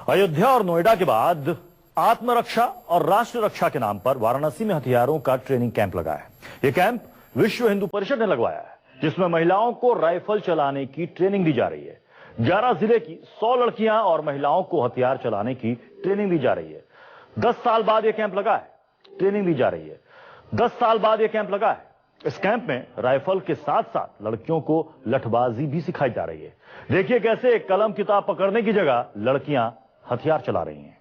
अयोध्या और नोएडा के बाद आत्मरक्षा और राष्ट्र रक्षा के नाम पर वाराणसी में हथियारों का ट्रेनिंग कैंप लगा है। यह कैंप विश्व हिंदू परिषद ने लगवाया है, जिसमें महिलाओं को राइफल चलाने की ट्रेनिंग दी जा रही है। 11 जिले की 100 लड़कियां और महिलाओं को हथियार चलाने की ट्रेनिंग दी जा रही है। 10 साल बाद यह कैंप लगा है, ट्रेनिंग दी जा रही है। 10 साल बाद यह कैंप लगा है। इस कैंप में राइफल के साथ साथ लड़कियों को लठबाजी भी सिखाई जा रही है। देखिए कैसे कलम किताब पकड़ने की जगह लड़कियां हथियार चला रही हैं।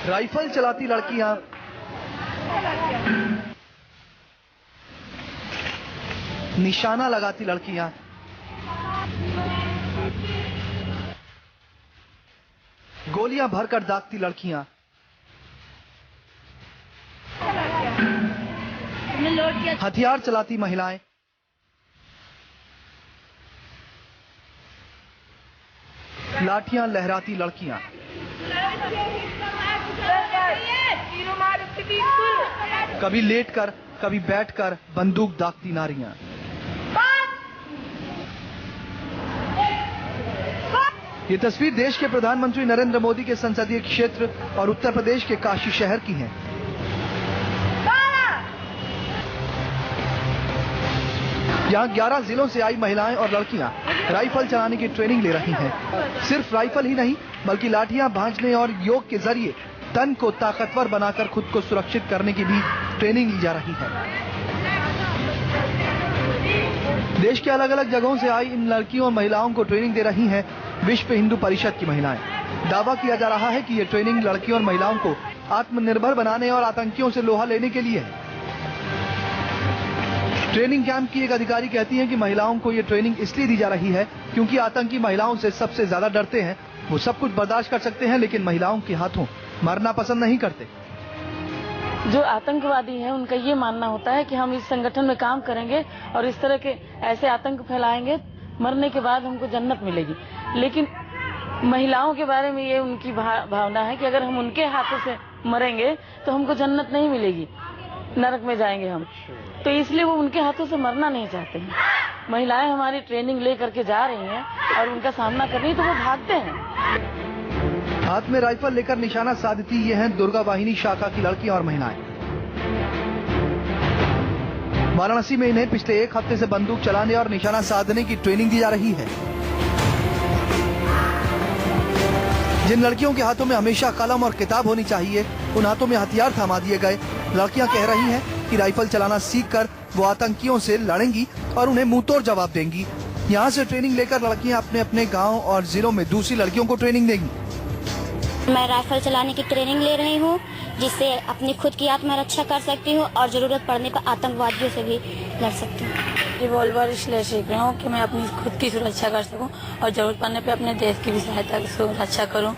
राइफल चलाती लड़कियां, निशाना लगाती लड़कियां, गोलियां भरकर दागती लड़कियां, हथियार चलाती महिलाएं, लाठियां लहराती लड़कियां, कभी लेटकर कभी बैठकर बंदूक दागती नारियां। ये तस्वीर देश के प्रधानमंत्री नरेंद्र मोदी के संसदीय क्षेत्र और उत्तर प्रदेश के काशी शहर की है। यहाँ 11 जिलों से आई महिलाएं और लड़कियां राइफल चलाने की ट्रेनिंग ले रही हैं। सिर्फ राइफल ही नहीं बल्कि लाठियां भांजने और योग के जरिए तन को ताकतवर बनाकर खुद को सुरक्षित करने की भी ट्रेनिंग ली जा रही है। देश के अलग अलग जगहों से आई इन लड़कियों और महिलाओं को ट्रेनिंग दे रही हैं विश्व हिंदू परिषद की महिलाएं। दावा किया जा रहा है कि ये ट्रेनिंग लड़कियों और महिलाओं को आत्मनिर्भर बनाने और आतंकियों से लोहा लेने के लिए है। ट्रेनिंग कैंप की एक अधिकारी कहती हैं कि महिलाओं को ये ट्रेनिंग इसलिए दी जा रही है क्योंकि आतंकी महिलाओं से सबसे ज्यादा डरते हैं। वो सब कुछ बर्दाश्त कर सकते हैं लेकिन महिलाओं के हाथों मरना पसंद नहीं करते। जो आतंकवादी हैं उनका ये मानना होता है कि हम इस संगठन में काम करेंगे और इस तरह के ऐसे आतंक फैलाएंगे, मरने के बाद हमको जन्नत मिलेगी। लेकिन महिलाओं के बारे में ये उनकी भावना है कि अगर हम उनके हाथों से मरेंगे तो हमको जन्नत नहीं मिलेगी, नरक में जाएंगे हम। तो इसलिए वो उनके हाथों से मरना नहीं चाहते हैं। महिलाएं हमारी ट्रेनिंग ले करके जा रही हैं और उनका सामना कर रही तो वो भागते हैं। हाथ में राइफल लेकर निशाना साधती ये हैं दुर्गा वाहिनी शाखा की लड़कियां और महिलाएं। वाराणसी में इन्हें पिछले 1 हफ्ते से बंदूक चलाने और निशाना साधने की ट्रेनिंग दी जा रही है। जिन लड़कियों के हाथों में हमेशा कलम और किताब होनी चाहिए, उन हाथों में हथियार थमा दिए गए। लड़कियां कह रही हैं कि राइफल चलाना सीखकर वो आतंकियों से लड़ेंगी और उन्हें मुंहतोड़ जवाब देंगी। यहाँ से ट्रेनिंग लेकर लड़कियां अपने अपने गांव और जिलों में दूसरी लड़कियों को ट्रेनिंग देंगी। मैं राइफल चलाने की ट्रेनिंग ले रही हूँ, जिससे अपनी खुद की आत्मरक्षा कर सकती हूँ और जरूरत पड़ने पर आतंकवादियों से भी लड़ सकती हूँ। रिवॉल्वर इसलिए सीख रहा हूँ कि मैं अपनी खुद की सुरक्षा कर सकूँ और जरूरत पड़ने पर अपने देश की भी सहायता सुरक्षा करूँ।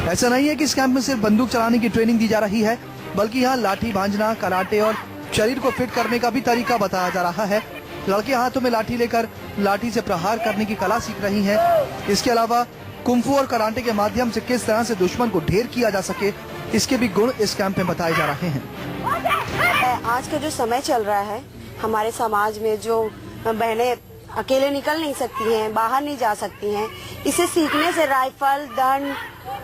ऐसा नहीं है कि इस कैंप में सिर्फ बंदूक चलाने की ट्रेनिंग दी जा रही है, बल्कि यहाँ लाठी भांजना, कराटे और शरीर को फिट करने का भी तरीका बताया जा रहा है। लड़कियां हाथों में लाठी लेकर लाठी से प्रहार करने की कला सीख रही हैं। इसके अलावा कुंफू और कराटे के माध्यम से किस तरह से दुश्मन को ढेर किया जा सके, इसके भी गुण इस कैंप में बताए जा रहे हैं। आज का जो समय चल रहा है, हमारे समाज में जो बहनें अकेले निकल नहीं सकती हैं, बाहर नहीं जा सकती हैं, इसे सीखने से राइफल, दंड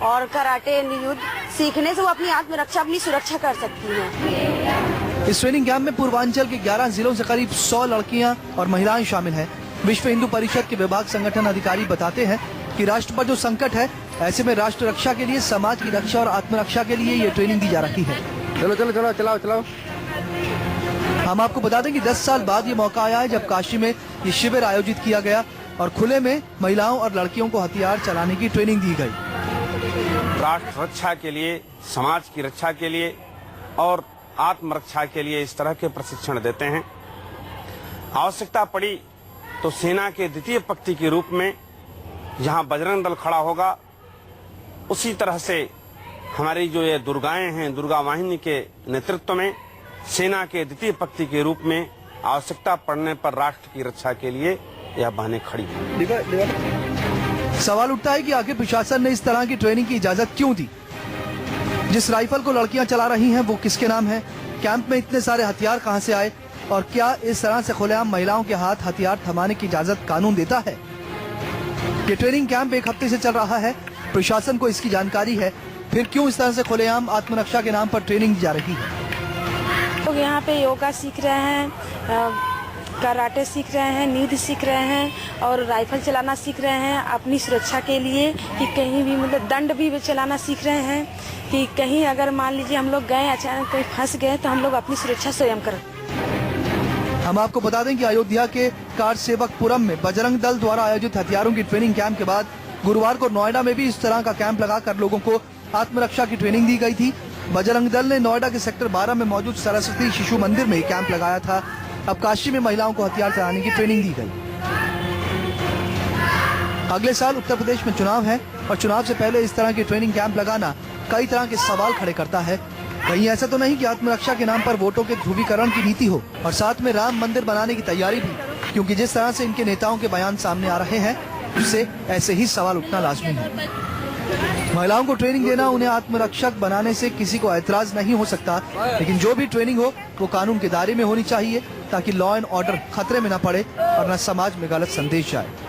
और कराटे, युद्ध सीखने से वो अपनी आत्मरक्षा, अपनी सुरक्षा कर सकती हैं। इस ट्रेनिंग कैंप में पूर्वांचल के 11 जिलों से करीब 100 लड़कियां और महिलाएं शामिल हैं। विश्व हिंदू परिषद के विभाग संगठन अधिकारी बताते हैं कि राष्ट्र पर जो संकट है, ऐसे में राष्ट्र रक्षा के लिए, समाज की रक्षा और आत्मरक्षा के लिए ये ट्रेनिंग दी जा रही है। चलो चलो चलो चलाओ चलाओ। हम आपको बता दें कि 10 साल बाद ये मौका आया है जब काशी में ये शिविर आयोजित किया गया और खुले में महिलाओं और लड़कियों को हथियार चलाने की ट्रेनिंग दी गई। राष्ट्र रक्षा के लिए, समाज की रक्षा के लिए और आत्मरक्षा के लिए इस तरह के प्रशिक्षण देते हैं। आवश्यकता पड़ी तो सेना के द्वितीय पंक्ति के रूप में जहां बजरंग दल खड़ा होगा, उसी तरह से हमारी जो ये दुर्गाएं हैं, दुर्गा वाहिनी के नेतृत्व में सेना के द्वितीय पंक्ति के रूप में आवश्यकता पड़ने पर राष्ट्र की रक्षा के लिए यह बहनें खड़ी हैं। सवाल उठता है कि आखिर प्रशासन ने इस तरह की ट्रेनिंग की इजाजत क्यों दी? जिस राइफल को लड़कियां चला रही हैं वो किसके नाम है? कैंप में इतने सारे हथियार कहां से आए? और क्या इस तरह से खुलेआम महिलाओं के हाथ हथियार थमाने की इजाजत कानून देता है? ये ट्रेनिंग कैंप एक हफ्ते से चल रहा है, प्रशासन को इसकी जानकारी है, फिर क्यों इस तरह से खुलेआम आत्मरक्षा के नाम पर ट्रेनिंग दी जा रही है? लोग यहाँ पे योगा सीख रहे हैं, कराटे सीख रहे हैं, नृत्य सीख रहे हैं और राइफल चलाना सीख रहे हैं अपनी सुरक्षा के लिए, कि कहीं भी मतलब दंड भी चलाना सीख रहे हैं कि कहीं अगर मान लीजिए हम लोग गए अचानक कहीं फंस गए तो हम लोग अपनी सुरक्षा स्वयं करें। हम आपको बता दें कि अयोध्या के कारसेवकपुरम में बजरंग दल द्वारा आयोजित हथियारों की ट्रेनिंग कैंप के बाद गुरुवार को नोएडा में भी इस तरह का कैंप लगाकर लोगों को आत्मरक्षा की ट्रेनिंग दी गई थी। बजरंग दल ने नोएडा के सेक्टर 12 में मौजूद सरस्वती शिशु मंदिर में कैंप लगाया था। अब काशी में महिलाओं को हथियार चलाने की ट्रेनिंग दी गई। अगले साल उत्तर प्रदेश में चुनाव है और चुनाव से पहले इस तरह की ट्रेनिंग कैंप लगाना कई तरह के सवाल खड़े करता है। कहीं ऐसा तो नहीं कि आत्मरक्षा के नाम पर वोटों के ध्रुवीकरण की नीति हो और साथ में राम मंदिर बनाने की तैयारी भी, क्योंकि जिस तरह से इनके नेताओं के बयान सामने आ रहे हैं उससे ऐसे ही सवाल उठना लाजमी है। महिलाओं को ट्रेनिंग देना, उन्हें आत्मरक्षक बनाने से किसी को ऐतराज नहीं हो सकता, लेकिन जो भी ट्रेनिंग हो वो कानून के दायरे में होनी चाहिए ताकि लॉ एंड ऑर्डर खतरे में न पड़े और न समाज में गलत संदेश जाए।